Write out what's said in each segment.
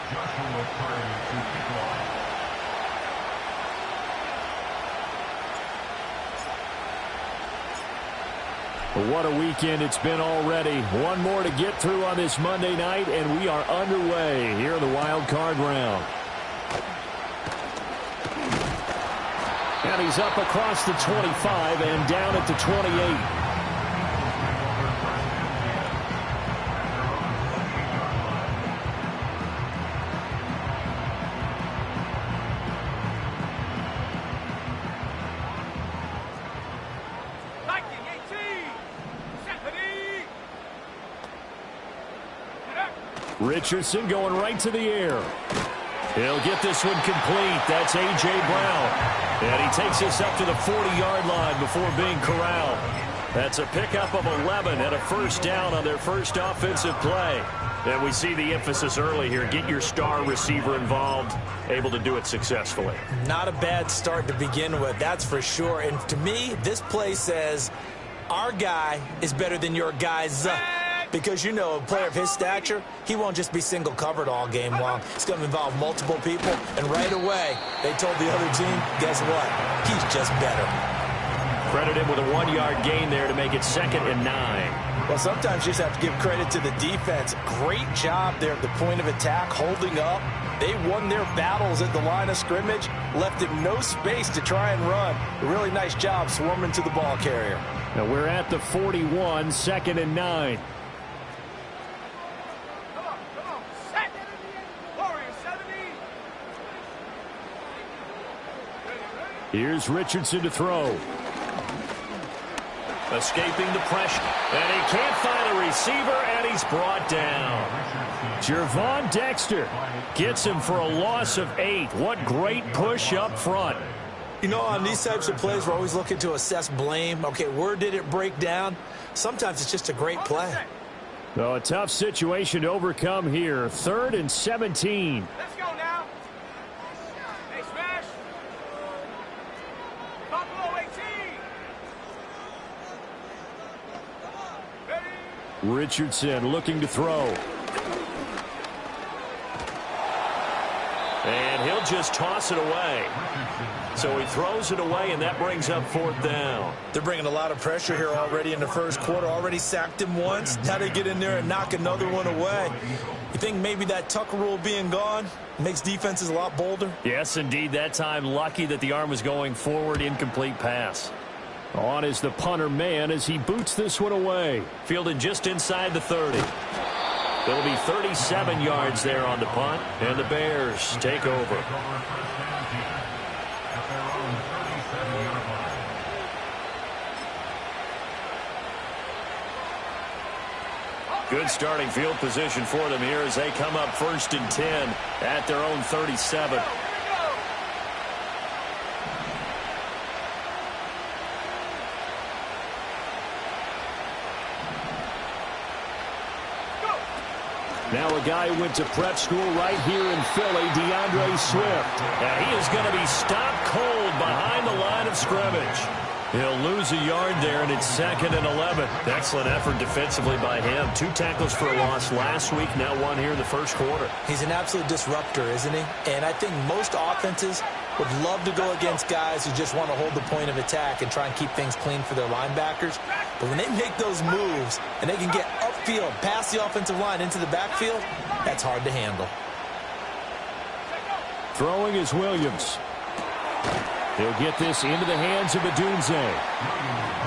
What a weekend it's been already. One more to get through on this Monday night, and we are underway here in the wild card round. And he's up across the 25 and down at the 28. Richardson going right to the air. He'll get this one complete. That's A.J. Brown. And he takes this up to the 40-yard line before being corralled. That's a pickup of 11 and a first down on their first offensive play. And we see the emphasis early here. Get your star receiver involved, able to do it successfully. Not a bad start to begin with, that's for sure. And to me, this play says our guy is better than your guy's. Because, you know, a player of his stature, he won't just be single covered all game long. It's going to involve multiple people. And right away, they told the other team, guess what? He's just better. Credit him with a 1-yard gain there to make it 2nd and 9. Well, sometimes you just have to give credit to the defense. Great job there at the point of attack, holding up. They won their battles at the line of scrimmage, left him no space to try and run. A really nice job swarming to the ball carrier. Now we're at the 41, 2nd and 9. Here's Richardson to throw. Escaping the pressure. And he can't find a receiver, and he's brought down. Gervon Dexter gets him for a loss of 8. What great push up front. You know, on these types of plays, we're always looking to assess blame. Okay, where did it break down? Sometimes it's just a great play. So a tough situation to overcome here. 3rd and 17. Let's go now. Hey, smash. Buffalo 18. Richardson looking to throw. And he'll just toss it away. So he throws it away, and that brings up 4th down. They're bringing a lot of pressure here already in the first quarter. Already sacked him once. Now they get in there and knock another one away. You think maybe that Tucker rule being gone makes defenses a lot bolder? Yes, indeed. That time, lucky that the arm was going forward. Incomplete pass. On is the punter man as he boots this one away. Fielded just inside the 30. It'll be 37 yards there on the punt, and the Bears take over. Good starting field position for them here as they come up 1st and 10 at their own 37. Now a guy who went to prep school right here in Philly, DeAndre Swift. And he is going to be stopped cold behind the line of scrimmage. He'll lose a yard there, and it's 2nd and 11. Excellent effort defensively by him. 2 tackles for a loss last week, now 1 here in the first quarter. He's an absolute disruptor, isn't he? And I think most offenses would love to go against guys who just want to hold the point of attack and try and keep things clean for their linebackers. But when they make those moves and they can get upfield, past the offensive line into the backfield, that's hard to handle. Throwing is Williams. He'll get this into the hands of Odunze.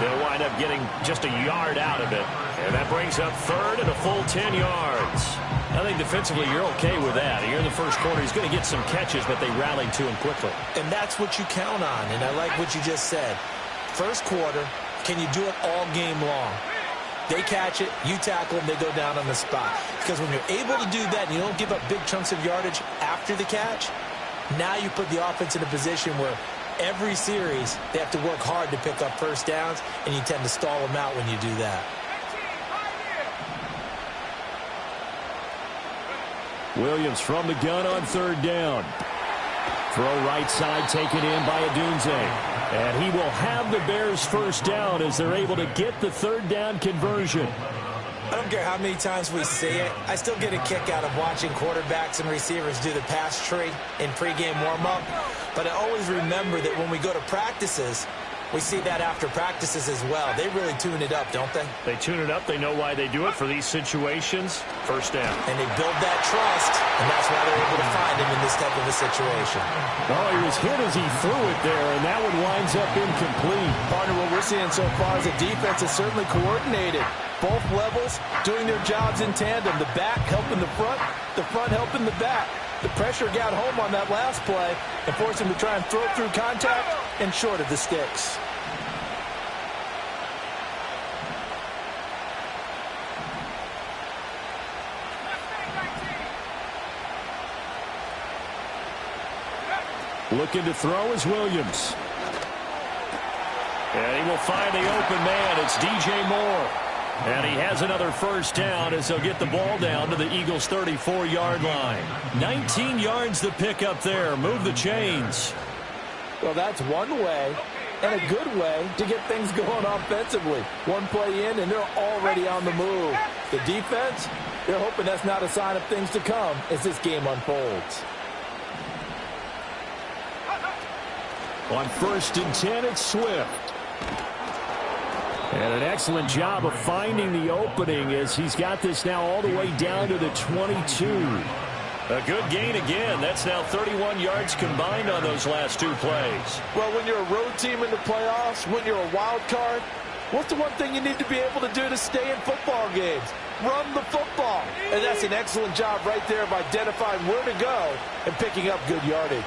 They'll wind up getting just a yard out of it. And that brings up 3rd and a full 10 yards. I think defensively you're okay with that. Here in the first quarter, he's going to get some catches, but they rallied to him quickly. And that's what you count on, and I like what you just said. First quarter, can you do it all game long? They catch it, you tackle them, they go down on the spot. Because when you're able to do that and you don't give up big chunks of yardage after the catch, now you put the offense in a position where every series they have to work hard to pick up first downs, and you tend to stall them out when you do that. Williams from the gun on 3rd down. Throw right side taken in by Odunze. And he will have the Bears first down as they're able to get the 3rd down conversion. I don't care how many times we see it. I still get a kick out of watching quarterbacks and receivers do the pass tree in pregame warm-up. But I always remember that when we go to practices, we see that after practices as well. They really tune it up, don't they? They tune it up. They know why they do it for these situations. First down. And they build that trust, and that's why they're able to find him in this type of a situation. Well, he was hit as he threw it there, and that one winds up incomplete. Partner, what we're seeing so far is the defense is certainly coordinated. Both levels doing their jobs in tandem. The back helping the front helping the back. The pressure got home on that last play and forced him to try and throw through contact and short of the sticks. Looking to throw is Williams. And he will find the open man. It's DJ Moore. And he has another first down as he'll get the ball down to the Eagles' 34-yard line. 19 yards to pick up there. Move the chains. Well, that's one way and a good way to get things going offensively. One play in, and they're already on the move. The defense, they're hoping that's not a sign of things to come as this game unfolds. On 1st and 10, it's Swift. And an excellent job of finding the opening as he's got this now all the way down to the 22. A good gain again. That's now 31 yards combined on those last two plays. Well, when you're a road team in the playoffs, when you're a wild card, what's the one thing you need to be able to do to stay in football games? Run the football. And that's an excellent job right there of identifying where to go and picking up good yardage.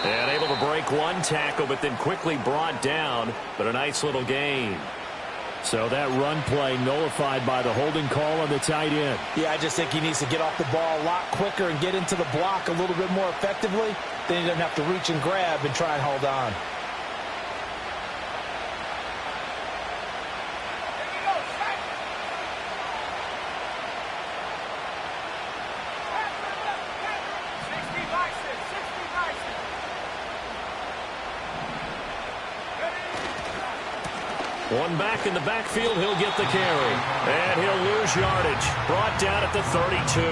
And able to break one tackle, but then quickly brought down. But a nice little gain. So that run play nullified by the holding call on the tight end. Yeah, I just think he needs to get off the ball a lot quicker and get into the block a little bit more effectively. Then he doesn't have to reach and grab and try and hold on. One back in the backfield, he'll get the carry. And he'll lose yardage. Brought down at the 32.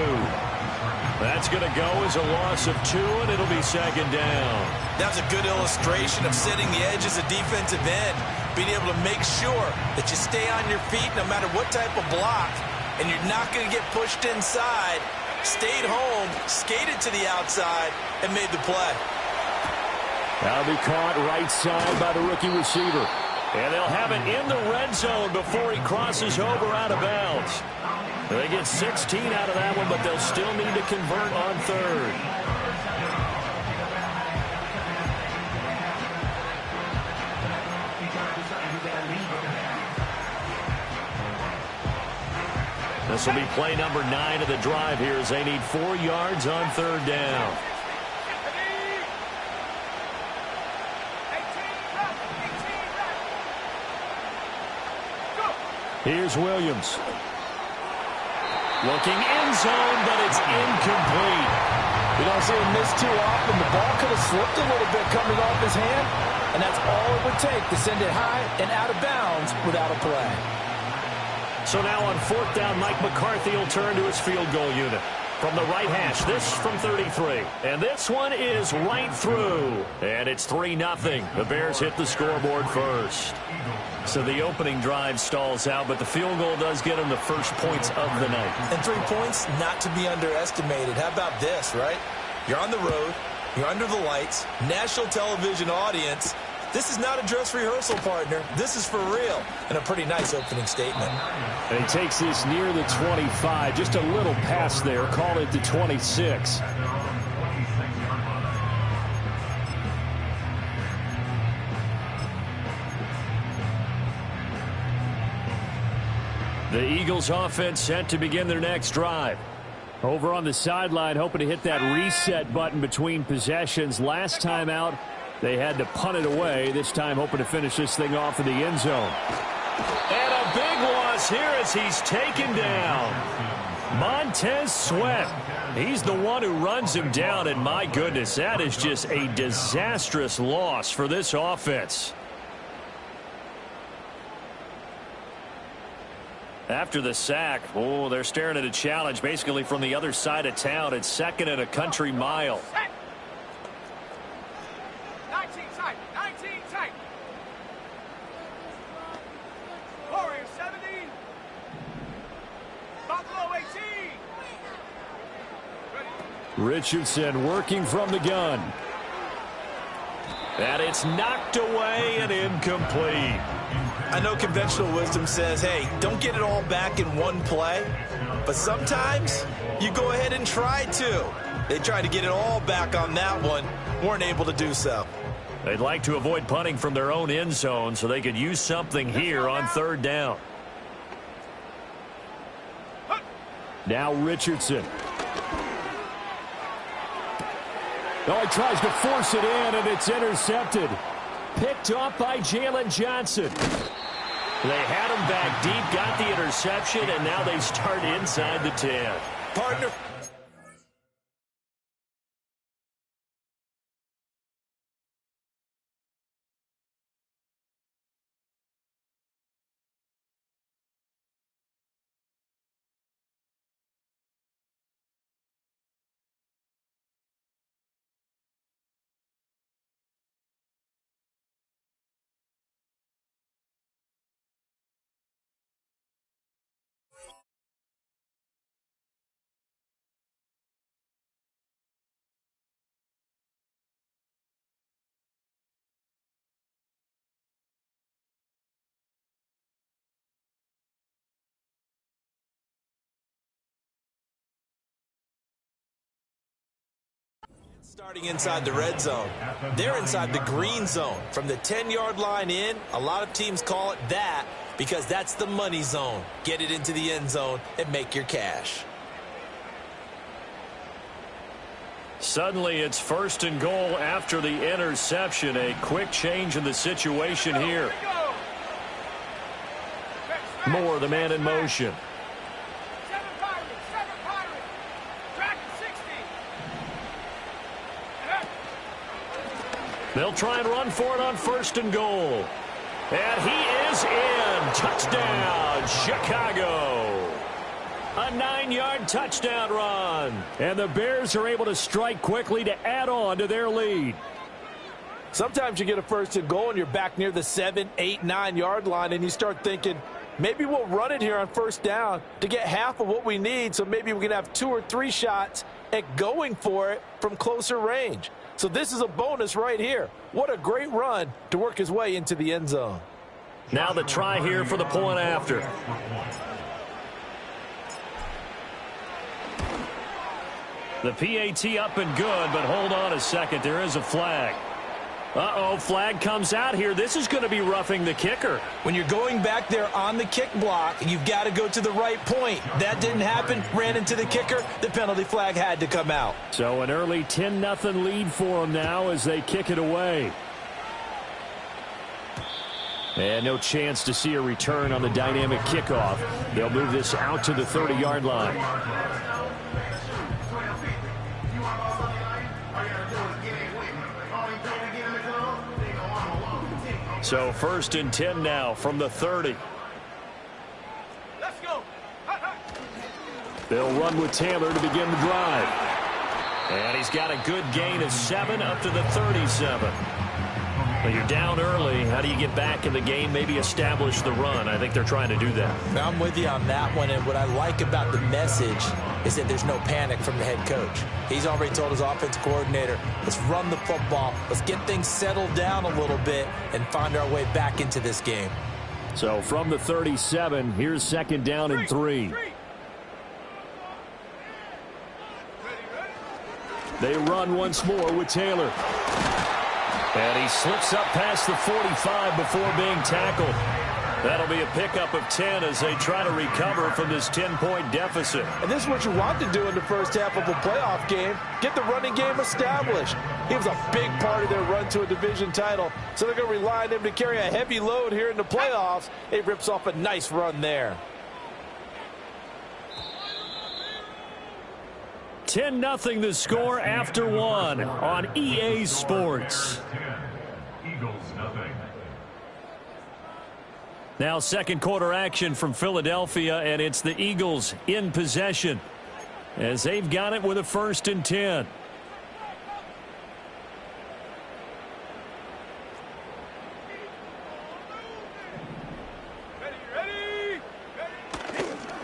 That's going to go as a loss of 2, and it'll be second down. That's a good illustration of setting the edge as a defensive end. Being able to make sure that you stay on your feet no matter what type of block, and you're not going to get pushed inside. Stayed home, skated to the outside, and made the play. That'll be caught right side by the rookie receiver. And they'll have it in the red zone before he crosses over out of bounds. They get 16 out of that one, but they'll still need to convert on third. This will be play number 9 of the drive here as they need 4 yards on third down. Here's Williams. Looking end zone, but it's incomplete. You don't see him miss too often. The ball could have slipped a little bit coming off his hand, and that's all it would take to send it high and out of bounds without a play. So now on 4th down, Mike McCarthy will turn to his field goal unit. From the right hash, this from 33. And this one is right through. And it's 3-0. The Bears hit the scoreboard first. So the opening drive stalls out, but the field goal does get them the first points of the night. And 3 points, not to be underestimated. How about this, right? You're on the road. You're under the lights. National television audience. This is not a dress rehearsal, partner. This is for real. And a pretty nice opening statement. And he takes this near the 25. Just a little pass there. Call it the 26. The Eagles offense set to begin their next drive. Over on the sideline, hoping to hit that reset button between possessions. Last time out, they had to punt it away. This time hoping to finish this thing off in the end zone. And a big loss here as he's taken down. Montez Sweat. He's the one who runs him down, and my goodness, that is just a disastrous loss for this offense. After the sack, they're staring at a challenge basically from the other side of town. It's 2nd and a country mile. 19 tight, 19 tight. Warriors 70. Buffalo 18. Richardson working from the gun. And it's knocked away and incomplete. I know conventional wisdom says, hey, don't get it all back in one play. But sometimes you go ahead and try to. They tried to get it all back on that one. Weren't able to do so. They'd like to avoid punting from their own end zone so they could use something here on 3rd down. Now Richardson. Oh, he tries to force it in, and it's intercepted. Picked off by Jalen Johnson. They had him back deep, got the interception, and now they start inside the 10. Partner. Starting inside the red zone. They're inside the green zone. From the 10-yard line in, a lot of teams call it that because that's the money zone. Get it into the end zone and make your cash. Suddenly it's 1st and goal after the interception. A quick change in the situation here. Moore, the man in motion. They'll try and run for it on 1st and goal. And he is in. Touchdown, Chicago. A 9-yard touchdown run. And the Bears are able to strike quickly to add on to their lead. Sometimes you get a 1st and goal and you're back near the 7, 8, 9-yard line, and you start thinking, maybe we'll run it here on 1st down to get half of what we need, so maybe we can have 2 or 3 shots at going for it from closer range. So this is a bonus right here. What a great run to work his way into the end zone. Now the try here for the point after. The PAT up and good, but hold on a second. There is a flag. Uh-oh, flag comes out here. This is going to be roughing the kicker. When you're going back there on the kick block, you've got to go to the right point. That didn't happen. Ran into the kicker. The penalty flag had to come out. So an early 10-0 lead for them now as they kick it away. And no chance to see a return on the dynamic kickoff. They'll move this out to the 30-yard line. So 1st and 10 now from the 30. Let's go. They'll run with Taylor to begin the drive. And he's got a good gain of 7 up to the 37. Well, you're down early. How do you get back in the game, maybe establish the run? I think they're trying to do that. Now, I'm with you on that one, and what I like about the message is that there's no panic from the head coach. He's already told his offensive coordinator, let's run the football, let's get things settled down a little bit and find our way back into this game. So from the 37, here's 2nd down and 3. They run once more with Taylor. And he slips up past the 45 before being tackled. That'll be a pickup of 10 as they try to recover from this 10-point deficit. And this is what you want to do in the first half of a playoff game. Get the running game established. He was a big part of their run to a division title. So they're going to rely on him to carry a heavy load here in the playoffs. He rips off a nice run there. 10-0 the score after 1 on EA Sports. Now second quarter action from Philadelphia, and it's the Eagles in possession as they've got it with a 1st and 10.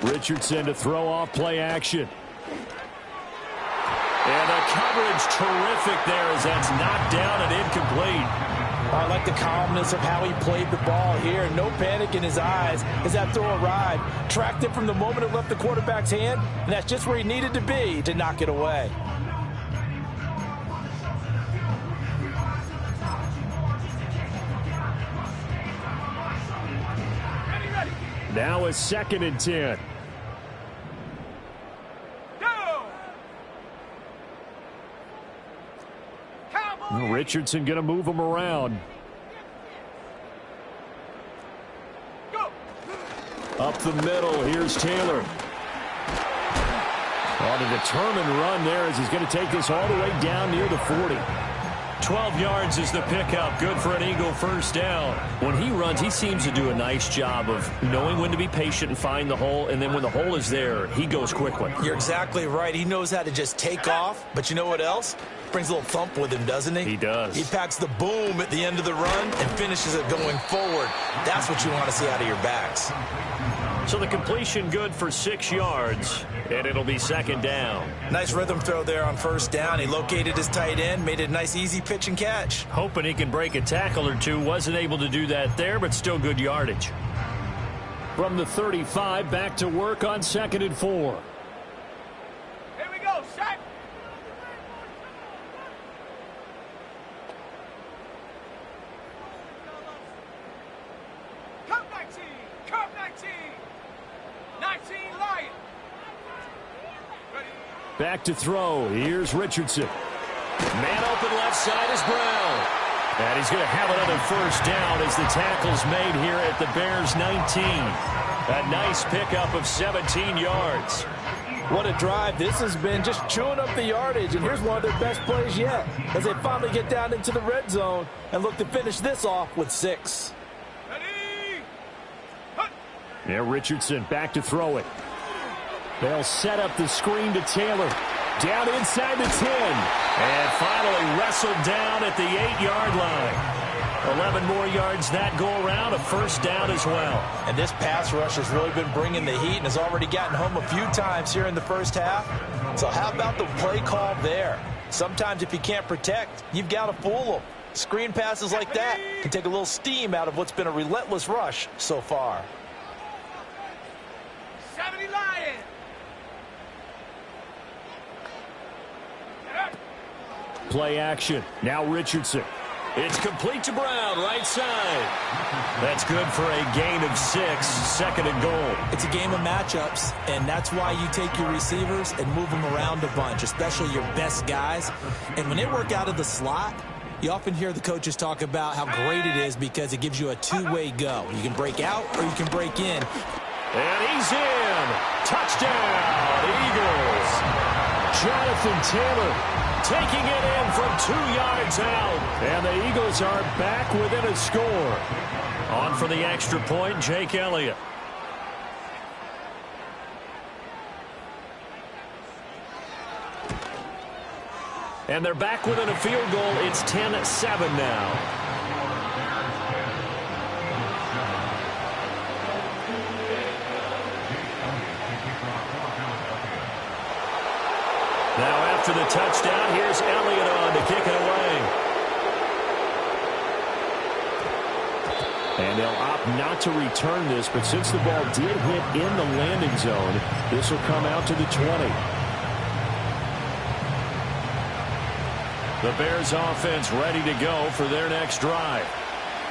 Richardson to throw off play action. And the coverage terrific there as that's knocked down and incomplete. I like the calmness of how he played the ball here. No panic in his eyes as that throw arrived. Tracked it from the moment it left the quarterback's hand, and that's just where he needed to be to knock it away. Now a 2nd and 10. Richardson going to move him around. Go. Up the middle, here's Taylor. On a determined run there as he's going to take this all the way down near the 40. 12 yards is the pickup. Good for an Eagle 1st down. When he runs, he seems to do a nice job of knowing when to be patient and find the hole, and then when the hole is there, he goes quickly. You're exactly right. He knows how to just take off, but you know what else? Brings a little thump with him, doesn't he? He does. He packs the boom at the end of the run and finishes it going forward. That's what you want to see out of your backs. So the completion good for 6 yards, and it'll be 2nd down. Nice rhythm throw there on 1st down. He located his tight end, made it a nice, easy pitch and catch. Hoping he can break a tackle or two. Wasn't able to do that there, but still good yardage. From the 35, back to work on 2nd and 4. Here we go, set. Come 19, come 19. 19 Lion. Ready. Back to throw. Here's Richardson. Man open left side is Brown. And he's going to have another 1st down as the tackle's made here at the Bears 19. A nice pickup of 17 yards. What a drive this has been, just chewing up the yardage, and here's one of their best plays yet as they finally get down into the red zone and look to finish this off with 6. Ready. Hut. Yeah, Richardson back to throw it. They'll set up the screen to Taylor. Down inside the 10. And finally wrestled down at the 8-yard line. 11 more yards that go around, a 1st down as well. And this pass rush has really been bringing the heat and has already gotten home a few times here in the 1st half. So how about the play call there? Sometimes if you can't protect, you've got to fool them. Screen passes like that can take a little steam out of what's been a relentless rush so far. 70 Lion. Play action. Now Richardson. It's complete to Brown, right side. That's good for a gain of 6, 2nd and goal. It's a game of matchups, and that's why you take your receivers and move them around a bunch, especially your best guys. And when they work out of the slot, you often hear the coaches talk about how great it is because it gives you a two-way go. You can break out or you can break in. And he's in. Touchdown, Eagles. Jonathan Taylor taking it in from 2 yards out. And the Eagles are back within a score. On for the extra point, Jake Elliott. And they're back within a field goal. It's 10-7 now. Now after the touchdown, here's Elliott on to kick it away. And they'll opt not to return this, but since the ball did hit in the landing zone, this will come out to the 20. The Bears offense ready to go for their next drive.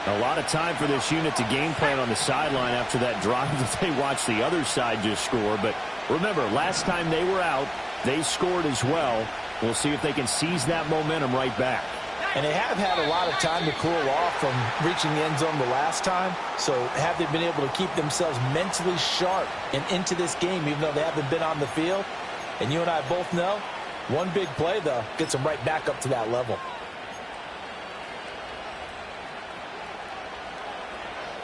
A lot of time for this unit to game plan on the sideline after that drive that they watched the other side just score. But remember, last time they were out, they scored as well. We'll see if they can seize that momentum right back. And they have had a lot of time to cool off from reaching the end zone the last time. So have they been able to keep themselves mentally sharp and into this game, even though they haven't been on the field? And you and I both know, one big play, though, gets them right back up to that level.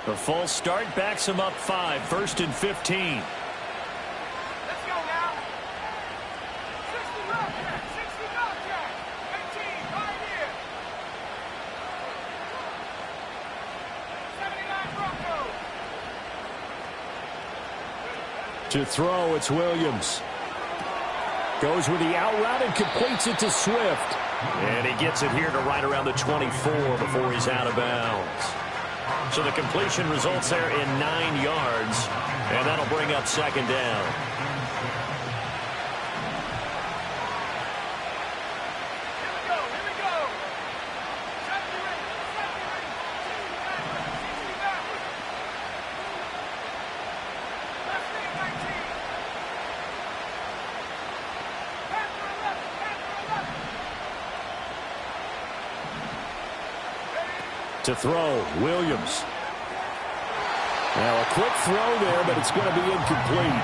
The false start backs him up 5, 1st and 15. Let's go now. 60 Wildcat, 60 Wildcat. 18, Pioneer. 79 Broncos. To throw, it's Williams. Goes with the out route and completes it to Swift. And he gets it here to right around the 24 before he's out of bounds. So the completion results there in 9 yards, and that'll bring up 2nd down. Here we go. 70 ring, 60 backward. Left wing 19. Panther 11. To throw, Williams. Now a quick throw there, but it's going to be incomplete.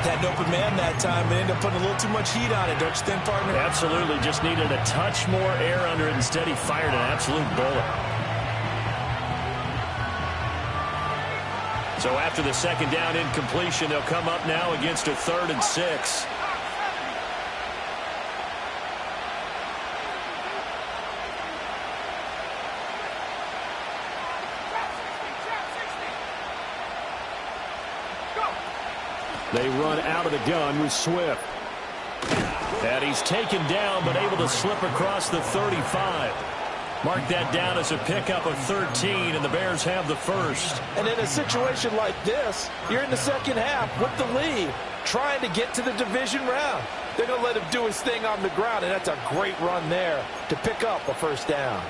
Had an open man that time, but ended up putting a little too much heat on it, don't you think, partner? Absolutely, just needed a touch more air under it. Instead, he fired an absolute bullet. So after the 2nd down incompletion, they'll come up now against a 3rd and 6. They run out of the gun with Swift. And he's taken down, but able to slip across the 35. Mark that down as a pickup of 13, and the Bears have the 1st. And in a situation like this, you're in the 2nd half with the lead, trying to get to the division round. They're going to let him do his thing on the ground, and that's a great run there to pick up a 1st down.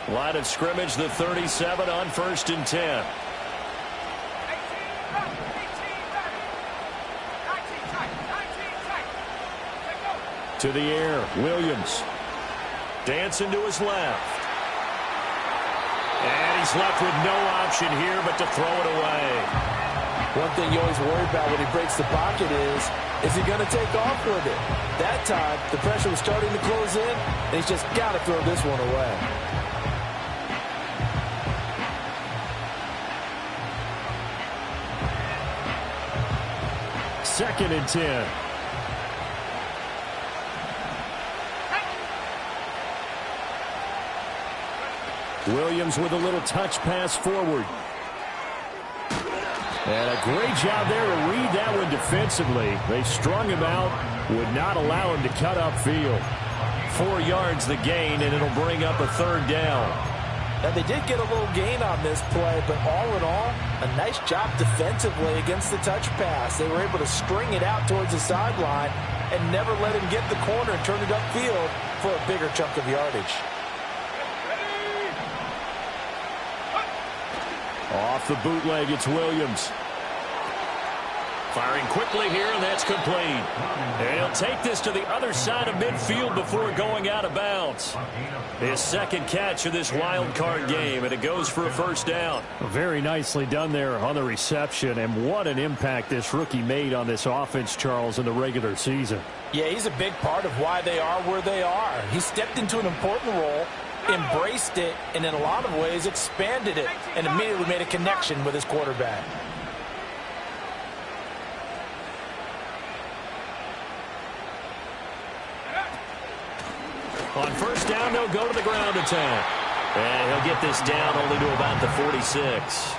Line of scrimmage, the 37 on 1st and 10. 18 back. 18 back. 19 tight. 19 tight. Let go. To the air, Williams. Dancing to his left. And he's left with no option here but to throw it away. One thing you always worry about when he breaks the pocket is he going to take off with it? That time, the pressure was starting to close in, and he's just got to throw this one away. Second and 10. Williams with a little touch pass forward. And a great job there to read that one defensively. They strung him out, would not allow him to cut upfield. 4 yards the gain, and it'll bring up a 3rd down. Now, they did get a little gain on this play, but all in all, a nice job defensively against the touch pass. They were able to string it out towards the sideline and never let him get the corner and turn it upfield for a bigger chunk of yardage. Off the bootleg, it's Williams. Firing quickly here, and that's complete. And he'll take this to the other side of midfield before going out of bounds. His 2nd catch of this wild card game, and it goes for a 1st down. Very nicely done there on the reception, and what an impact this rookie made on this offense, Charles, in the regular season. Yeah, he's a big part of why they are where they are. He stepped into an important role, embraced it, and in a lot of ways expanded it, and immediately made a connection with his quarterback. On 1st down, they'll go to the ground attack. And he'll get this down only to about the 46.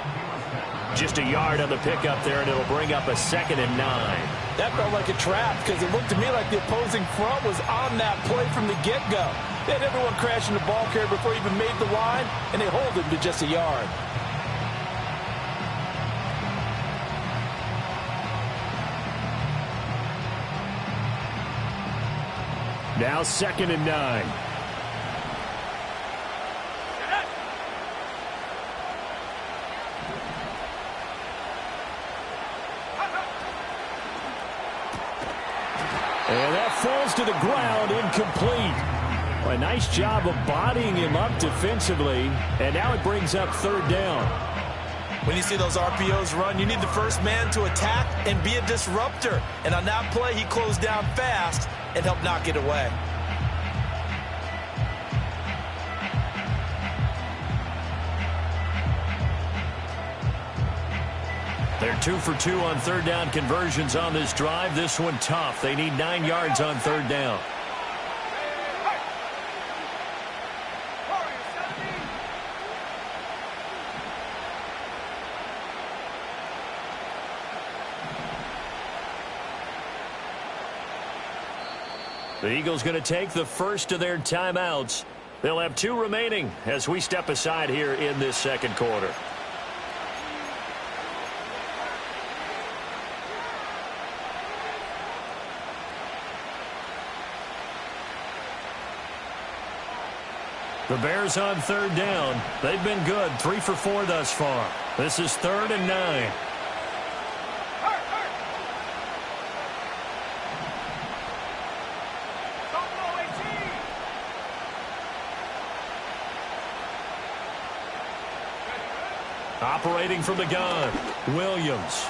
Just a yard on the pickup there, and it'll bring up a 2nd and 9. That felt like a trap because it looked to me like the opposing front was on that play from the get-go. They had everyone crashing the ball carrier before he even made the line, and they hold him to just a yard. Now 2nd and 9. And that falls to the ground, incomplete. A nice job of bodying him up defensively, and now it brings up 3rd down. When you see those RPOs run, you need the first man to attack and be a disruptor. And on that play, he closed down fast and helped knock it away. They're 2 for 2 on third down conversions on this drive. This one tough. They need 9 yards on third down. The Eagles going to take the first of their timeouts. They'll have 2 remaining as we step aside here in this second quarter. The Bears on third down. They've been good, 3 for 4 thus far. This is 3rd and 9. Operating from the gun, Williams.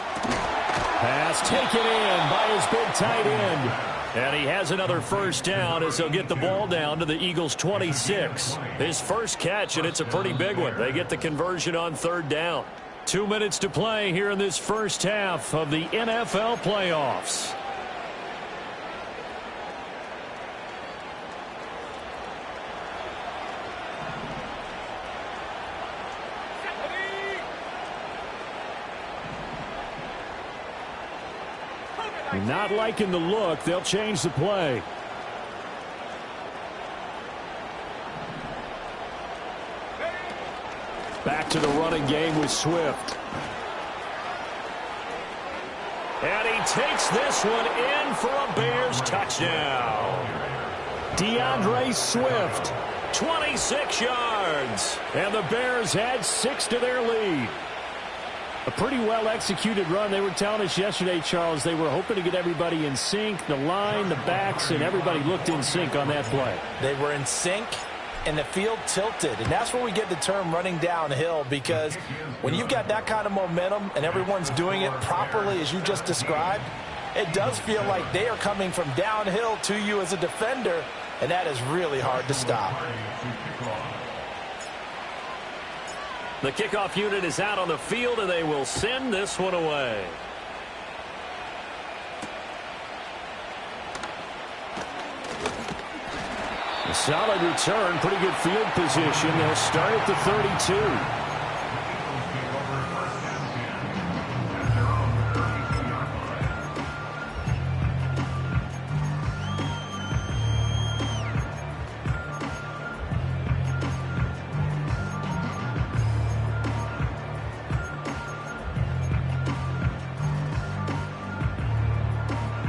Pass taken in by his big tight end. And he has another first down as they'll get the ball down to the Eagles' 26. His first catch, and it's a pretty big one. They get the conversion on third down. 2 minutes to play here in this first half of the NFL playoffs. Not liking the look. They'll change the play. Back to the running game with Swift. And he takes this one in for a Bears touchdown. DeAndre Swift, 26 yards. And the Bears add 6 to their lead. A pretty well-executed run. They were telling us yesterday, Charles, they were hoping to get everybody in sync, the line, the backs, and everybody looked in sync on that play. They were in sync, and the field tilted. And that's where we get the term running downhill, because when you've got that kind of momentum and everyone's doing it properly as you just described, it does feel like they are coming from downhill to you as a defender, and that is really hard to stop. The kickoff unit is out on the field, and they will send this one away. A solid return, pretty good field position. They'll start at the 32.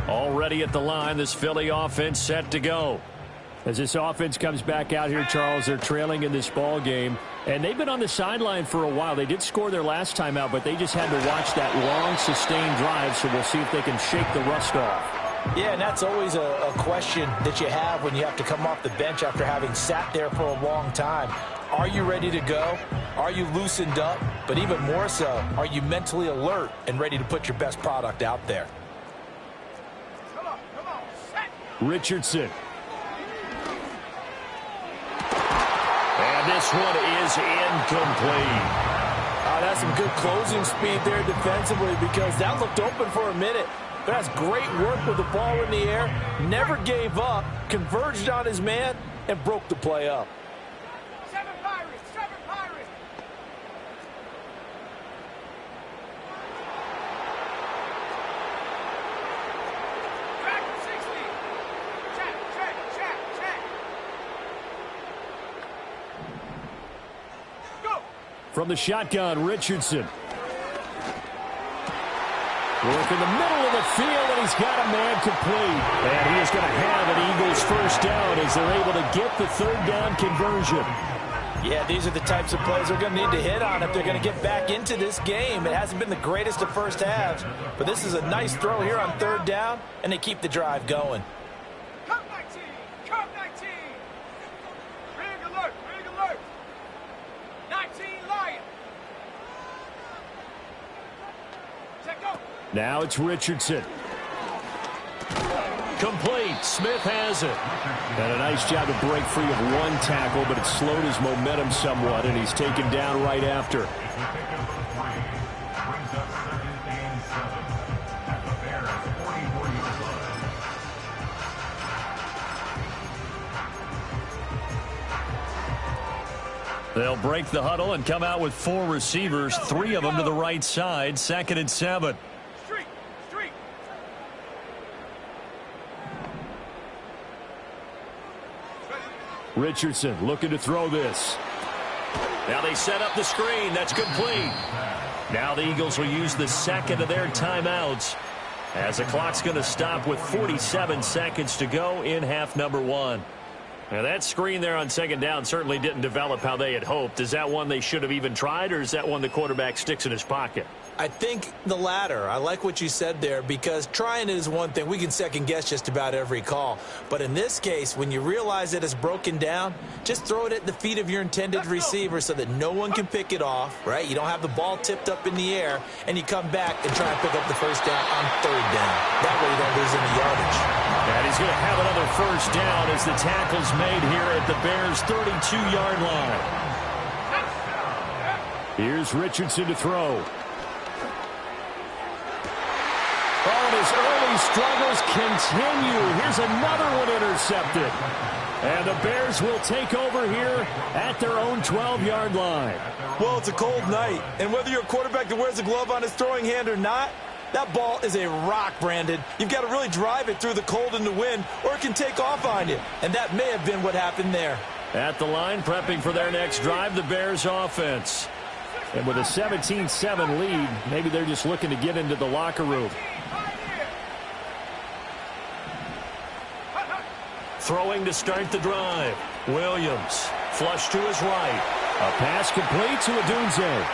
Already at the line, this Philly offense set to go. As this offense comes back out here, Charles, they're trailing in this ball game, and they've been on the sideline for a while. They did score their last time out, but they just had to watch that long, sustained drive, so we'll see if they can shake the rust off. Yeah, and that's always a question that you have when you have to come off the bench after having sat there for a long time. Are you ready to go? Are you loosened up? But even more so, are you mentally alert and ready to put your best product out there? Richardson. And this one is incomplete. That's some good closing speed there defensively, because that looked open for a minute. But that's great work with the ball in the air. Never gave up, converged on his man, and broke the play up. Seven Pirates, seven Pirates. Back 60. Check. Go. From the shotgun, Richardson. Work in the middle of the field, and he's got a man complete. And he is going to have an Eagles first down as they're able to get the third down conversion. Yeah, these are the types of plays they're going to need to hit on if they're going to get back into this game. It hasn't been the greatest of first halves, but this is a nice throw here on third down, and they keep the drive going. Come 19. Come 19. Rig alert. 19 Lion. Check go. Now it's Richardson. Complete. Smith has it. And a nice job to break free of one tackle, but it slowed his momentum somewhat, and he's taken down right after. They'll break the huddle and come out with 4 receivers, 3 of them to the right side, 2nd and 7. Street. Richardson looking to throw this. Now they set up the screen. That's complete. Now the Eagles will use the 2nd of their timeouts as the clock's going to stop with 47 seconds to go in half number 1. Now that screen there on 2nd down certainly didn't develop how they had hoped. Is that one they should have even tried, or is that one the quarterback sticks in his pocket? I think the latter. I like what you said there, because trying it is one thing. We can second guess just about every call. But in this case, when you realize that it's broken down, just throw it at the feet of your intended receiver so that no one can pick it off, right? You don't have the ball tipped up in the air, and you come back and try and pick up the first down on 3rd down. That way you don't lose any yardage. And he's going to have another first down as the tackle's made here at the Bears' 32-yard line. Here's Richardson to throw. Oh, and his early struggles continue. Here's another one intercepted. And the Bears will take over here at their own 12-yard line. Well, it's a cold night, and whether you're a quarterback that wears a glove on his throwing hand or not, that ball is a rock, Brandon. You've got to really drive it through the cold and the wind, or it can take off on you. And that may have been what happened there. At the line, prepping for their next drive, the Bears offense. And with a 17-7 lead, maybe they're just looking to get into the locker room. Throwing to start the drive. Williams, flush to his right. A pass complete to Odunze.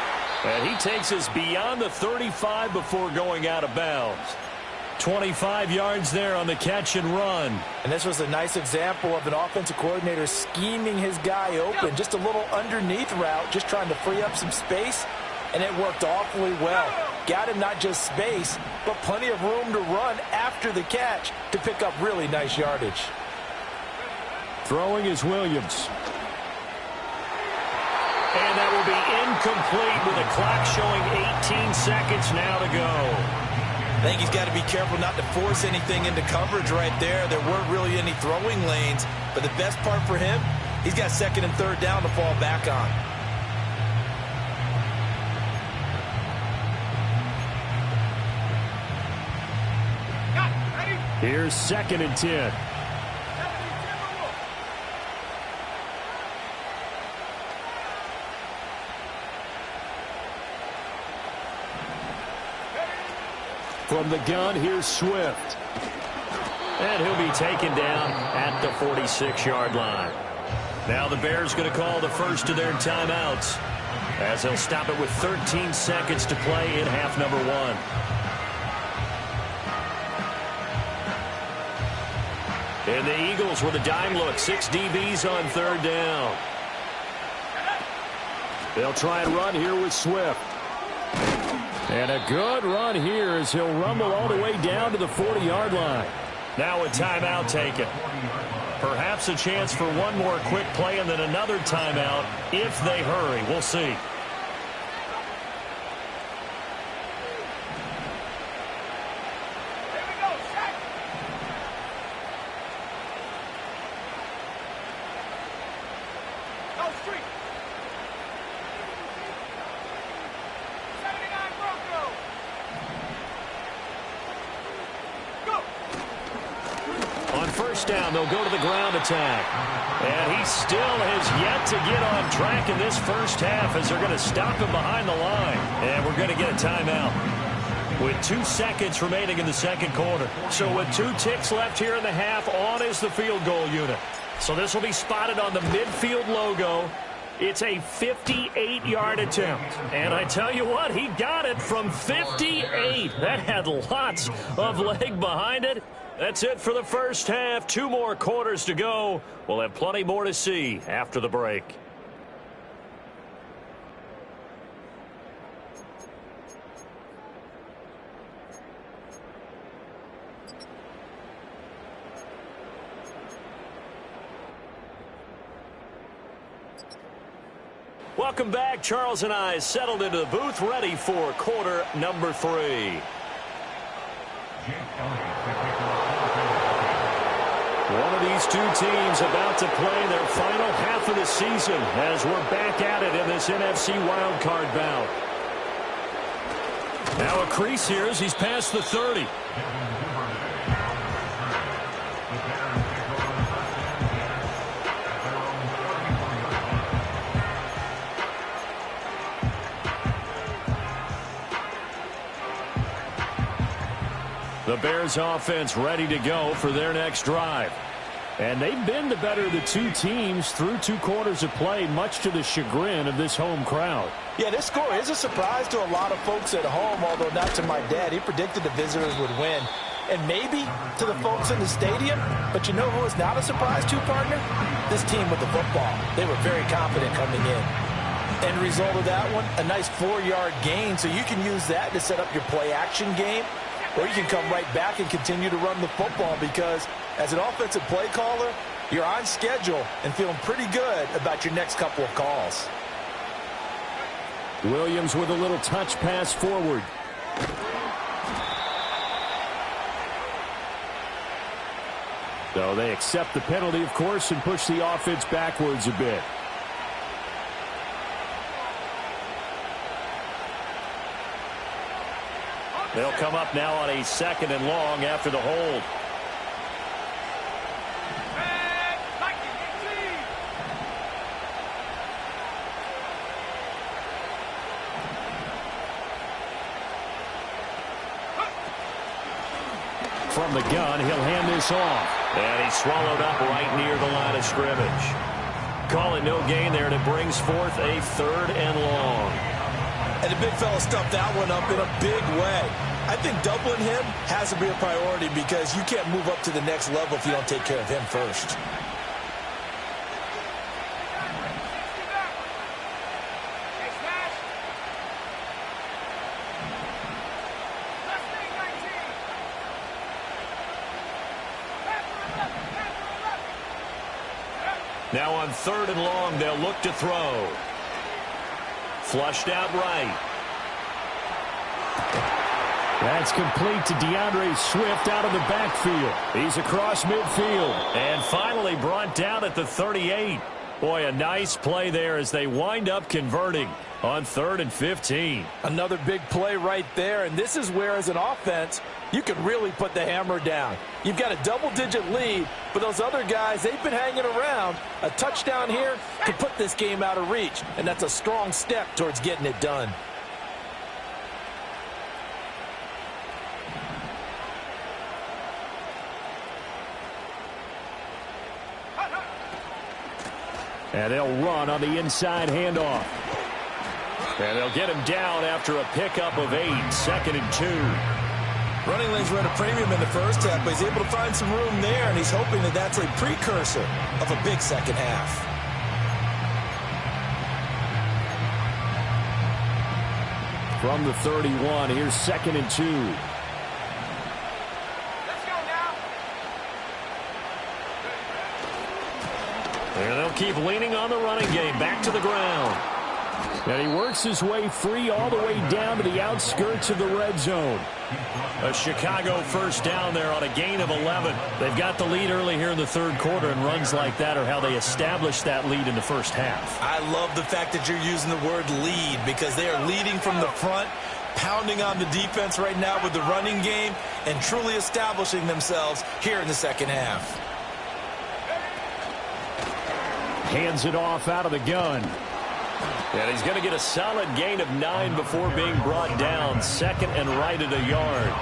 And he takes us beyond the 35 before going out of bounds. 25 yards there on the catch and run. And this was a nice example of an offensive coordinator scheming his guy open. Just a little underneath route, just trying to free up some space, and it worked awfully well. Got him not just space, but plenty of room to run after the catch to pick up really nice yardage. Throwing is Williams. And that will be incomplete with the clock showing 18 seconds now to go. I think he's got to be careful not to force anything into coverage right there. There weren't really any throwing lanes, but the best part for him, he's got 2nd and 3rd down to fall back on. Here's 2nd and 10. From the gun, here's Swift. And he'll be taken down at the 46-yard line. Now the Bears going to call the first of their timeouts, as they'll stop it with 13 seconds to play in half number 1. And the Eagles with a dime look. 6 DBs on 3rd down. They'll try and run here with Swift. And a good run here as he'll rumble all the way down to the 40-yard line. Now a timeout taken. Perhaps a chance for one more quick play and then another timeout if they hurry. We'll see. Down, they'll go to the ground attack. And he still has yet to get on track in this first half as they're going to stop him behind the line. And we're going to get a timeout with 2 seconds remaining in the 2nd quarter. So with 2 ticks left here in the half, on is the field goal unit. So this will be spotted on the midfield logo. It's a 58-yard attempt. And I tell you what, he got it from 58. That had lots of leg behind it. That's it for the first half. 2 more quarters to go. We'll have plenty more to see after the break. Welcome back. Charles and I settled into the booth, ready for quarter number 3. One of these 2 teams about to play their final half of the this season as we're back at it in this NFC wildcard bout. Now a crease here as he's past the 30. The Bears offense ready to go for their next drive. And they've been the better of the two teams through 2 quarters of play, much to the chagrin of this home crowd. Yeah, this score is a surprise to a lot of folks at home, although not to my dad. He predicted the visitors would win. And maybe to the folks in the stadium. But you know who is not a surprise to, partner? This team with the football. They were very confident coming in. End result of that one, a nice 4-yard gain. So you can use that to set up your play-action game. Or you can come right back and continue to run the football because as an offensive play caller, you're on schedule and feeling pretty good about your next couple of calls. Williams with a little touch pass forward. So they accept the penalty, of course, and push the offense backwards a bit. They'll come up now on a 2nd and long after the hold. From the gun, he'll hand this off. And he's swallowed up right near the line of scrimmage. Call it no gain there, and it brings forth a 3rd and long. And the big fella stuffed that one up in a big way. I think doubling him has to be a priority because you can't move up to the next level if you don't take care of him first. Now on 3rd and long, they'll look to throw. Flushed out right. That's complete to DeAndre Swift out of the backfield. He's across midfield. And finally brought down at the 38. Boy, a nice play there as they wind up converting on 3rd and 15. Another big play right there, and this is where, as an offense, you can really put the hammer down. You've got a double-digit lead, but those other guys, they've been hanging around. A touchdown here could put this game out of reach, and that's a strong step towards getting it done. And they'll run on the inside handoff. And they'll get him down after a pickup of 8, 2nd and 2. Running lanes were at a premium in the first half, but he's able to find some room there, and he's hoping that that's a precursor of a big second half. From the 31, here's 2nd and 2. Let's go now. And they'll keep leaning on the running game. Back to the ground. And he works his way free all the way down to the outskirts of the red zone. A Chicago first down there on a gain of 11. They've got the lead early here in the 3rd quarter, and runs like that are how they establish that lead in the first half. I love the fact that you're using the word lead because they are leading from the front, pounding on the defense right now with the running game, and truly establishing themselves here in the second half. Hands it off out of the gun. And he's going to get a solid gain of 9 before being brought down. 2nd and right at a yard.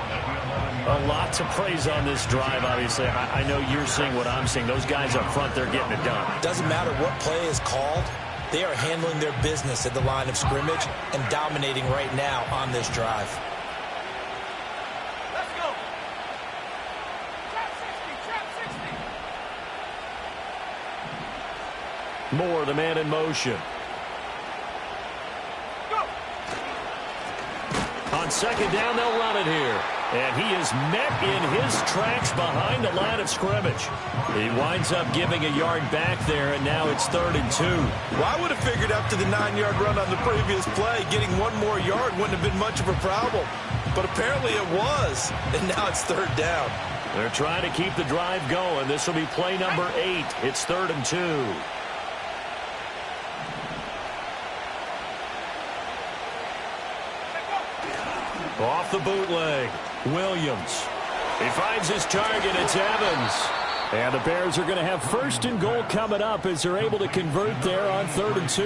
A lot to praise on this drive, obviously. I know you're seeing what I'm seeing. Those guys up front, they're getting it done. Doesn't matter what play is called. They are handling their business at the line of scrimmage and dominating right now on this drive. Let's go. Trap 60, trap 60. Moore, the man in motion. On 2nd down, they'll run it here. And he is met in his tracks behind the line of scrimmage. He winds up giving a yard back there, and now it's 3rd and 2. Well, I would have figured after the 9-yard run on the previous play, getting 1 more yard wouldn't have been much of a problem. But apparently it was, and now it's 3rd down. They're trying to keep the drive going. This will be play number 8. It's 3rd and 2. Off the bootleg, Williams. He finds his target. It's Evans. And the Bears are going to have 1st and goal coming up as they're able to convert there on 3rd and 2.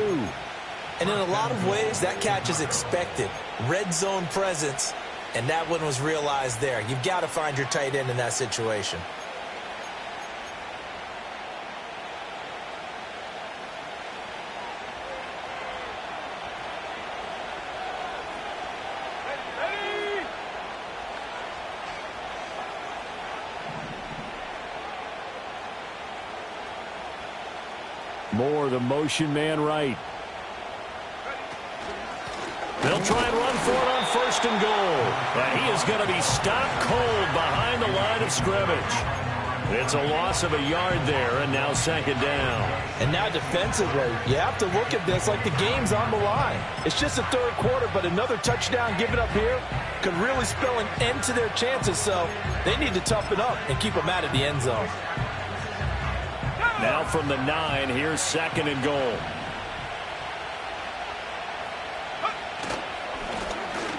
And in a lot of ways, that catch is expected. Red zone presence, and that one was realized there. You've got to find your tight end in that situation. Moore, the motion man right. They'll try and run for it on 1st and goal. And he is going to be stopped cold behind the line of scrimmage. It's a loss of a yard there, and now 2nd down. And now defensively, you have to look at this like the game's on the line. It's just the 3rd quarter, but another touchdown given up here could really spell an end to their chances, so they need to toughen up and keep them out of the end zone. Now from the 9, here's 2nd and goal.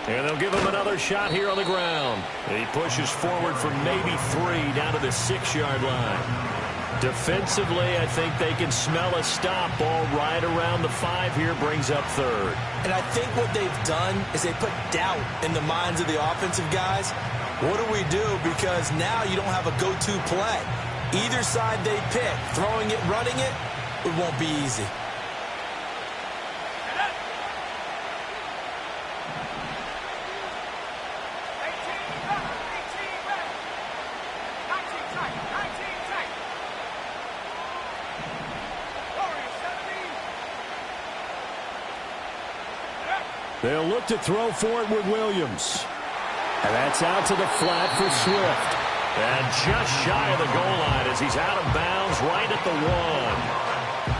And they'll give him another shot here on the ground. He pushes forward for maybe 3 down to the 6-yard line. Defensively, I think they can smell a stop. Ball right around the 5 here, brings up 3rd. And I think what they've done is they put doubt in the minds of the offensive guys. What do we do? Because now you don't have a go-to play. Either side they pick, throwing it, running it, it won't be easy. They'll look to throw for it with Williams. And that's out to the flat for Swift. And just shy of the goal line as he's out of bounds right at the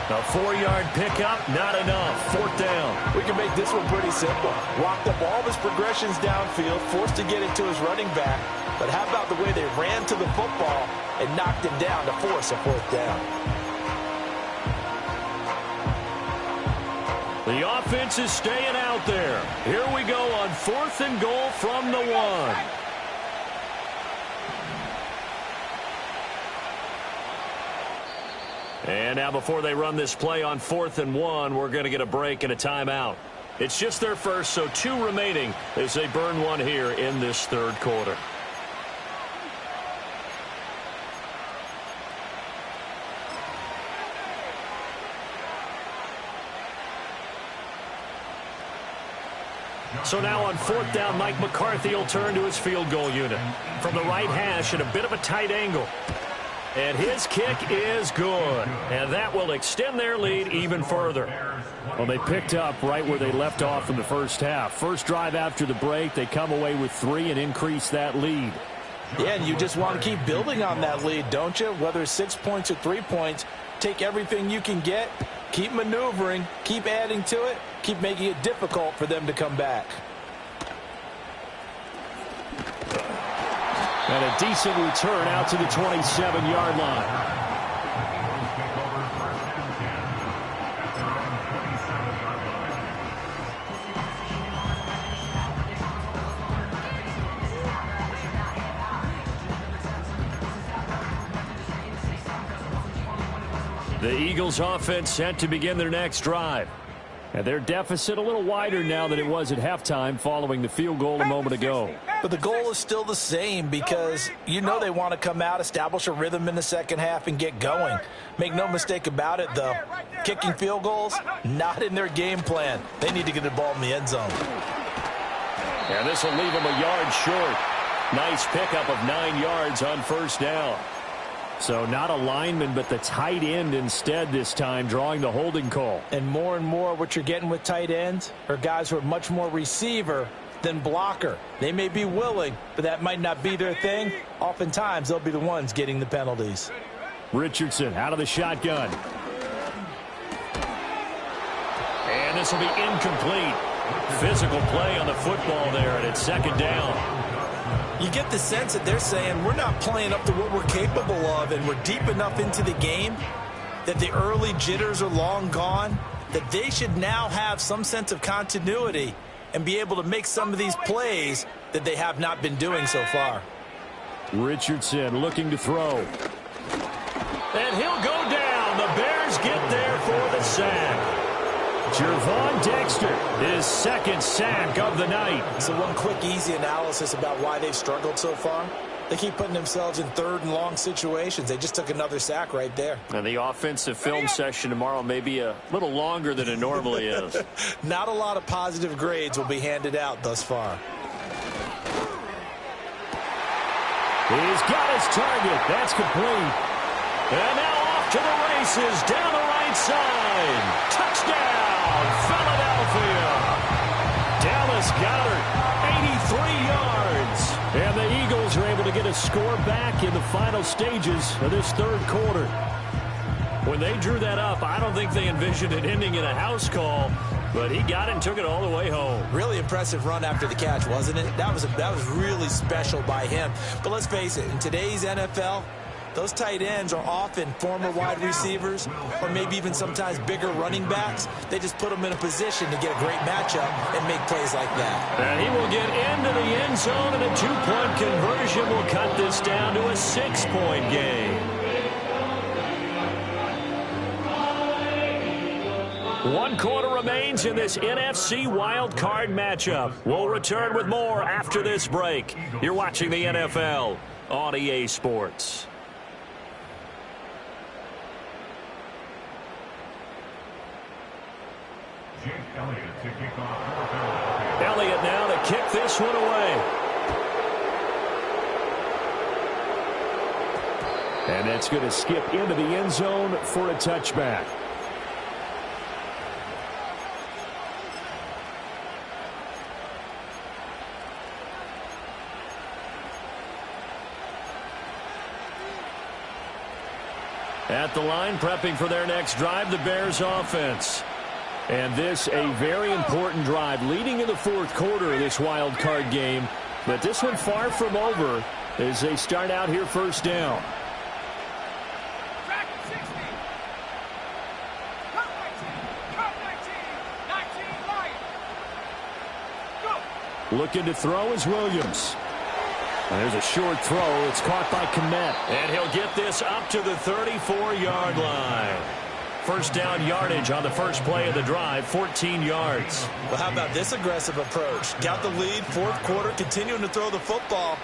1. A 4-yard pickup, not enough. 4th down. We can make this one pretty simple. Walked up all of his progressions downfield, forced to get it to his running back. But how about the way they ran to the football and knocked him down to force a 4th down? The offense is staying out there. Here we go on 4th and goal from the 1. And now before they run this play on 4th and 1, we're going to get a break and a timeout. It's just their first, so 2 remaining as they burn one here in this 3rd quarter. So now on 4th down, Mike McCarthy will turn to his field goal unit. From the right hash at a bit of a tight angle. And his kick is good. And that will extend their lead even further. Well, they picked up right where they left off in the first half. First drive after the break, they come away with 3 and increase that lead. Yeah, and you just want to keep building on that lead, don't you? Whether it's 6 points or 3 points, take everything you can get, keep maneuvering, keep adding to it, keep making it difficult for them to come back. And a decent return out to the 27-yard line. The Eagles offense set to begin their next drive. And their deficit a little wider now than it was at halftime following the field goal a moment ago. But the goal is still the same because you know they want to come out, establish a rhythm in the second half, and get going. Make no mistake about it, though. Kicking field goals, not in their game plan. They need to get the ball in the end zone. And this will leave them a yard short. Nice pickup of 9 yards on first down. So not a lineman, but the tight end instead this time, drawing the holding call. And more what you're getting with tight ends are guys who are much more receiver than blocker. They may be willing, but that might not be their thing. Oftentimes, they'll be the ones getting the penalties. Richardson out of the shotgun. And this will be incomplete. Physical play on the football there, and it's second down. You get the sense that they're saying we're not playing up to what we're capable of, and we're deep enough into the game that the early jitters are long gone, that they should now have some sense of continuity and be able to make some of these plays that they have not been doing so far. Richardson looking to throw. And he'll go down. The Bears get there for the sack. Gervon Dexter, his second sack of the night. So one quick, easy analysis about why they've struggled so far. They keep putting themselves in third and long situations. They just took another sack right there. And the offensive film session tomorrow may be a little longer than it normally is. Not a lot of positive grades will be handed out thus far. He's got his target. That's complete. And now off to the races down the right side. Touchdown, Philadelphia. Dallas Goedert, 83 yards. And the Eagles are able to get a score back in the final stages of this third quarter. When they drew that up, I don't think they envisioned it ending in a house call, but he got it and took it all the way home. Really impressive run after the catch, wasn't it? That was really special by him. But let's face it, in today's NFL, those tight ends are often former wide receivers or maybe even sometimes bigger running backs. They just put them in a position to get a great matchup and make plays like that. And he will get into the end zone, and a two-point conversion will cut this down to a 6-point game. One quarter remains in this NFC Wild Card matchup. We'll return with more after this break. You're watching the NFL on EA Sports. Elliott now to kick this one away. And that's going to skip into the end zone for a touchback. At the line, prepping for their next drive, the Bears offense. And this a very important drive leading in the fourth quarter of this wild card game. But this one far from over as they start out here first down. Track 60. Cut 19. 19 line. Go. Looking to throw is Williams. And there's a short throw. It's caught by Kmet. And he'll get this up to the 34-yard line. First down yardage on the first play of the drive, 14 yards. Well, how about this aggressive approach? Got the lead, fourth quarter, continuing to throw the football.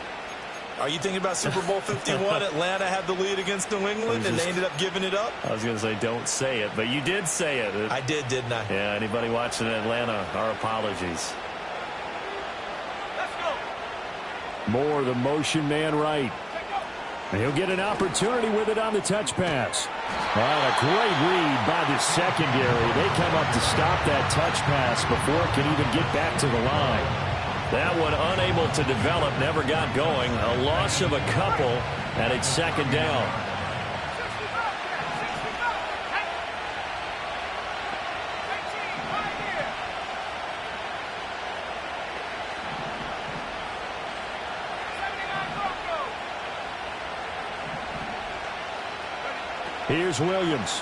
Are you thinking about Super Bowl 51? Atlanta had the lead against New England, and they ended up giving it up? I was going to say don't say it, but you did say it. I did, didn't I? Yeah, anybody watching Atlanta, our apologies. Let's go. Moore, the motion man right. And he'll get an opportunity with it on the touch pass. And a great read by the secondary. They come up to stop that touch pass before it can even get back to the line. That one unable to develop, never got going. A loss of a couple, and it's second down. 65. Here's Williams.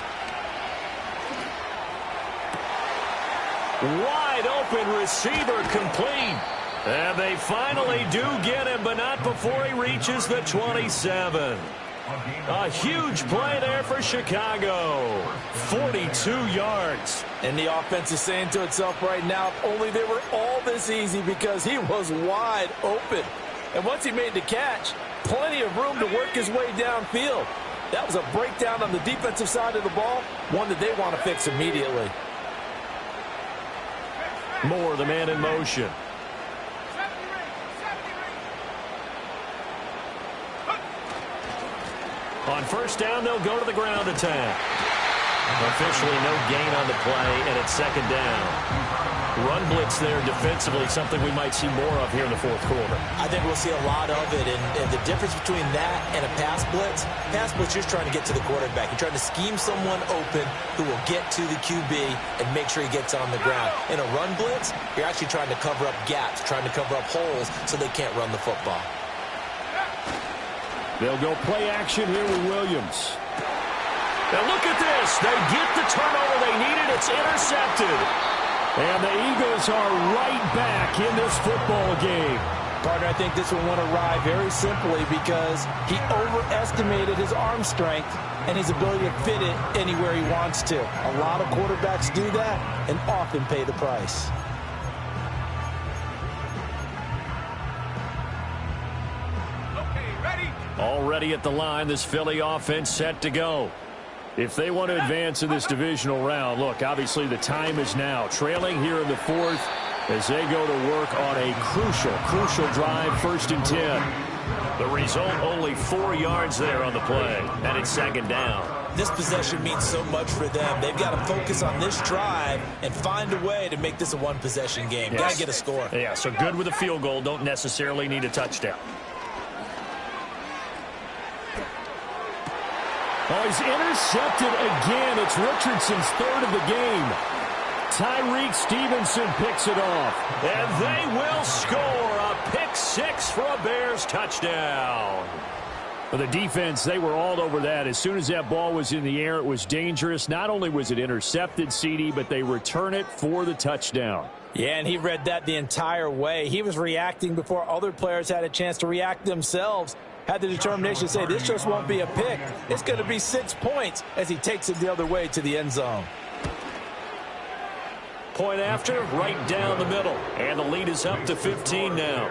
Wide open receiver complete. And they finally do get him, but not before he reaches the 27. A huge play there for Chicago. 42 yards. And the offense is saying to itself right now, if only they were all this easy, because he was wide open. And once he made the catch, plenty of room to work his way downfield. That was a breakdown on the defensive side of the ball, one that they want to fix immediately. Moore, the man in motion. On first down, they'll go to the ground attack. Officially no gain on the play, and it's second down. Run blitz there defensively, something we might see more of here in the fourth quarter. I think we'll see a lot of it, and the difference between that and a pass blitz, you're just trying to get to the quarterback. You're trying to scheme someone open who will get to the QB and make sure he gets on the ground. In a run blitz, you're actually trying to cover up gaps, trying to cover up holes so they can't run the football. They'll go play action here with Williams. Now look at this. They get the turnover they needed. It's intercepted. And the Eagles are right back in this football game. Partner, I think this one went awry very simply because he overestimated his arm strength and his ability to fit it anywhere he wants to. A lot of quarterbacks do that and often pay the price. Okay, ready? Already at the line, this Philly offense set to go. If they want to advance in this divisional round, look, obviously the time is now. Trailing here in the fourth as they go to work on a crucial drive, 1st and 10. The result, only 4 yards there on the play, and it's 2nd down. This possession means so much for them. They've got to focus on this drive and find a way to make this a one-possession game. Yes. Got to get a score. Yeah, so good with a field goal. Don't necessarily need a touchdown. Oh, he's intercepted again. It's Richardson's 3rd of the game. Tyreek Stevenson picks it off. And they will score a pick 6 for a Bears touchdown. For the defense, they were all over that. As soon as that ball was in the air, it was dangerous. Not only was it intercepted, CD, but they return it for the touchdown. Yeah, and he read that the entire way. He was reacting before other players had a chance to react themselves. Had the determination to say, this just won't be a pick. It's going to be 6 points as he takes it the other way to the end zone. Point after, right down the middle. And the lead is up to 15 now.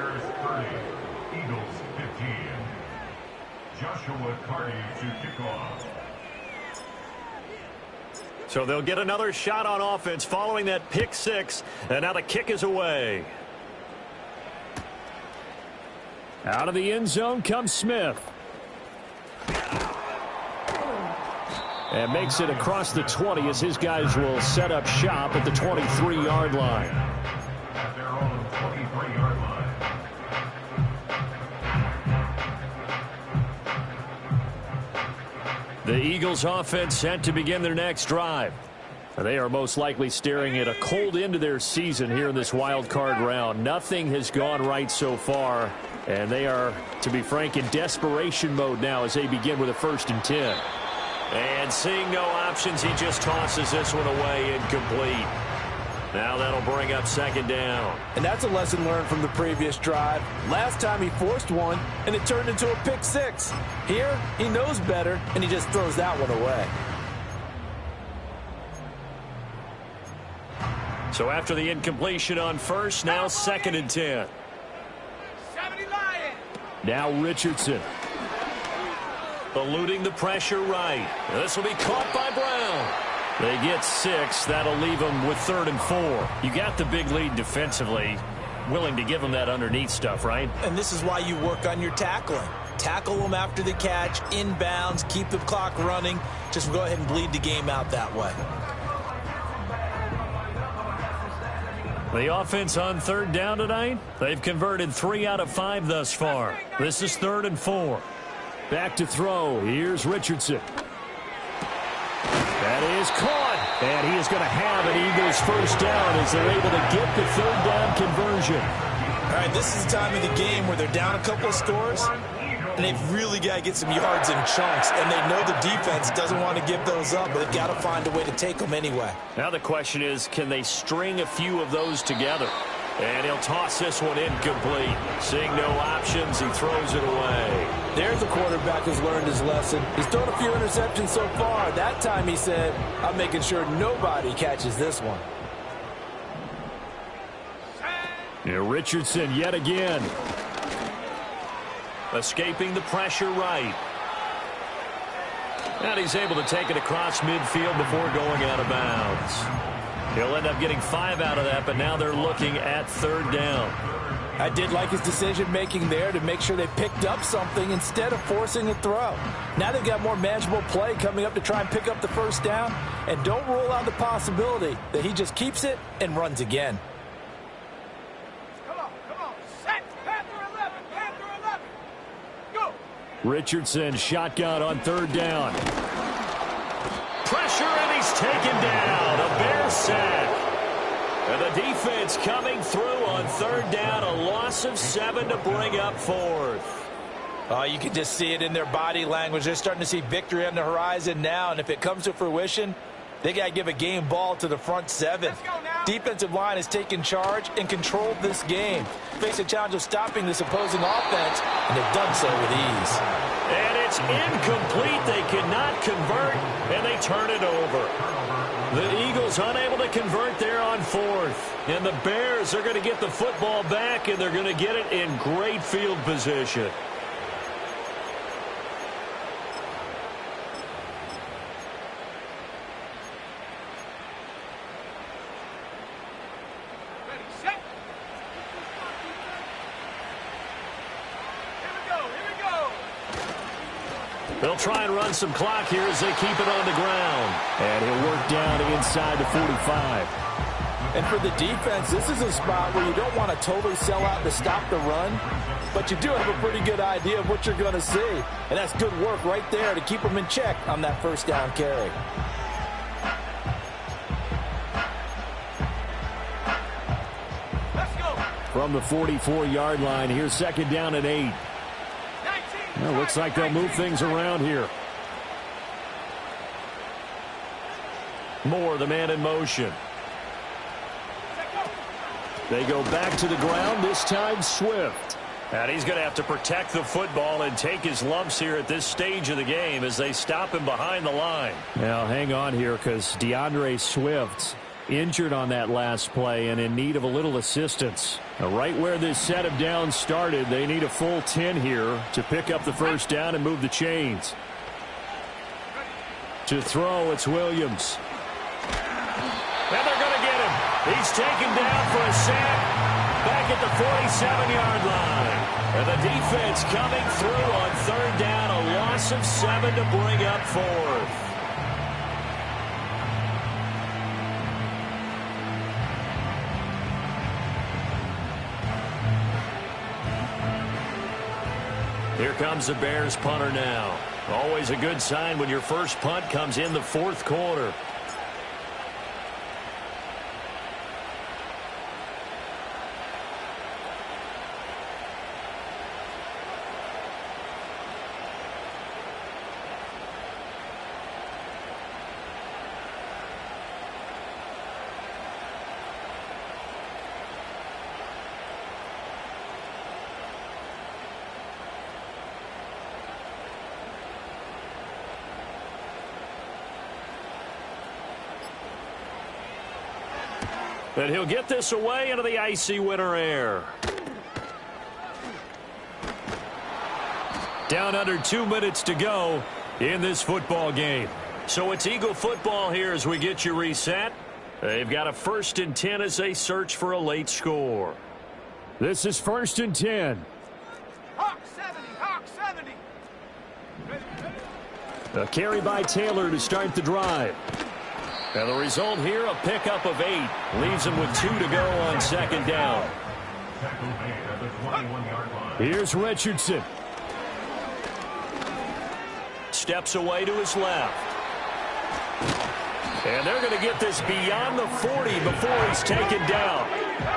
Eagles 15. Joshua Carty to kick off. So they'll get another shot on offense following that pick 6. And now the kick is away. Out of the end zone comes Smith. And makes it across the 20 as his guys will set up shop at the 23-yard line. At their own 23-yard line. The Eagles offense set to begin their next drive. They are most likely staring at a cold end to their season here in this wild card round. Nothing has gone right so far, and they are, to be frank, in desperation mode now as they begin with a 1st and 10. And seeing no options, he just tosses this one away, incomplete. Now that'll bring up 2nd down. And that's a lesson learned from the previous drive. Last time he forced one, and it turned into a pick 6. Here, he knows better, and he just throws that one away. So after the incompletion on 1st, now 2nd and 10. 70 Lions. Now Richardson. Eluding the pressure right. This will be caught by Brown. They get 6. That'll leave them with 3rd and 4. You got the big lead defensively. Willing to give them that underneath stuff, right? And this is why you work on your tackling. Tackle them after the catch, inbounds, keep the clock running. Just go ahead and bleed the game out that way. The offense on 3rd down tonight, they've converted 3 out of 5 thus far. This is 3rd and 4. Back to throw. Here's Richardson. That is caught. And he is going to have an Eagles 1st down as they're able to get the 3rd down conversion. All right, this is the time of the game where they're down a couple of scores, and they've really got to get some yards in chunks, and they know the defense doesn't want to give those up, but they've got to find a way to take them anyway. Now the question is, can they string a few of those together? And he'll toss this one incomplete. Seeing no options, he throws it away. There's a quarterback who's learned his lesson. He's thrown a few interceptions so far. That time he said, I'm making sure nobody catches this one. Here Richardson yet again. Escaping the pressure right. And he's able to take it across midfield before going out of bounds. He'll end up getting 5 out of that, but now they're looking at 3rd down. I did like his decision-making there to make sure they picked up something instead of forcing a throw. Now they've got more manageable play coming up to try and pick up the 1st down, and don't rule out the possibility that he just keeps it and runs again. Come on. Set. Panther 11. Panther 11. Go. Richardson shotgun on 3rd down. Pressure, and he's taken down. A Bear sack. And the defense coming through on 3rd down. A loss of 7 to bring up 4th. You can just see it in their body language. They're starting to see victory on the horizon now, and if it comes to fruition, they got to give a game ball to the front 7. Let's go now. Defensive line has taken charge and controlled this game. Face a challenge of stopping this opposing offense, and they've done so with ease. And it's incomplete. They cannot convert, and they turn it over. The Eagles unable to convert there on fourth. And the Bears are going to get the football back, and they're going to get it in great field position. Ready, set. Here we go, here we go. They'll try and run some clock here as they keep it on the ground. And he'll work down inside the 45. And for the defense, this is a spot where you don't want to totally sell out to stop the run, but you do have a pretty good idea of what you're going to see. And that's good work right there to keep them in check on that first down carry. Let's go. From the 44-yard line, here's second down and 8. 19. Well, looks like they'll move things around here. Moore, the man in motion. They go back to the ground, this time Swift. And he's going to have to protect the football and take his lumps here at this stage of the game as they stop him behind the line. Now, hang on here because DeAndre Swift injured on that last play and in need of a little assistance. Now, right where this set of downs started, they need a full 10 here to pick up the first down and move the chains. To throw, it's Williams. And they're going to get him. He's taken down for a sack back at the 47-yard line. And the defense coming through on third down, a loss of 7 to bring up fourth. Here comes the Bears punter now. Always a good sign when your first punt comes in the fourth quarter. And he'll get this away into the icy winter air. Down under 2 minutes to go in this football game. So it's Eagle football here as we get you reset. They've got a 1st and 10 as they search for a late score. This is 1st and 10. Hawk 70, Hawk 70. Ready, ready. A carry by Taylor to start the drive. And the result here, a pickup of 8. Leaves him with 2 to go on second down. Here's Richardson. Steps away to his left. And they're going to get this beyond the 40 before he's taken down.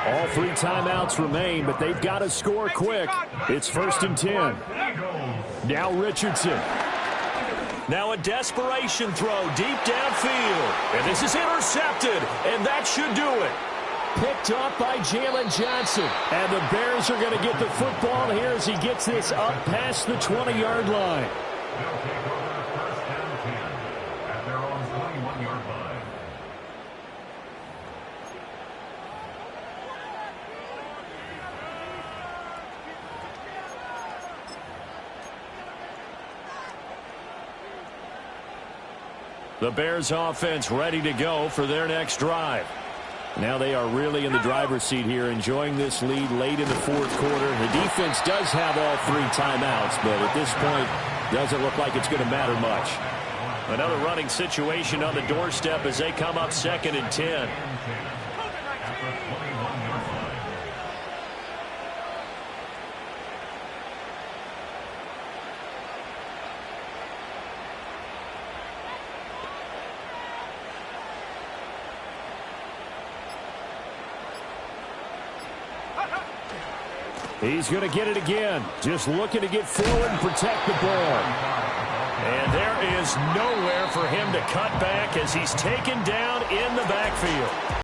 All 3 timeouts remain, but they've got to score quick. It's 1st and 10. Now Richardson. Now a desperation throw deep downfield. And this is intercepted, and that should do it. Picked up by Jalen Johnson. And the Bears are going to get the football here as he gets this up past the 20-yard line. They'll take over 1st and 10 at their own 21-yard line. The Bears offense ready to go for their next drive. Now they are really in the driver's seat here, enjoying this lead late in the fourth quarter. The defense does have all 3 timeouts, but at this point, doesn't look like it's going to matter much. Another running situation on the doorstep as they come up 2nd and 10. He's going to get it again. Just looking to get forward and protect the ball. And there is nowhere for him to cut back as he's taken down in the backfield.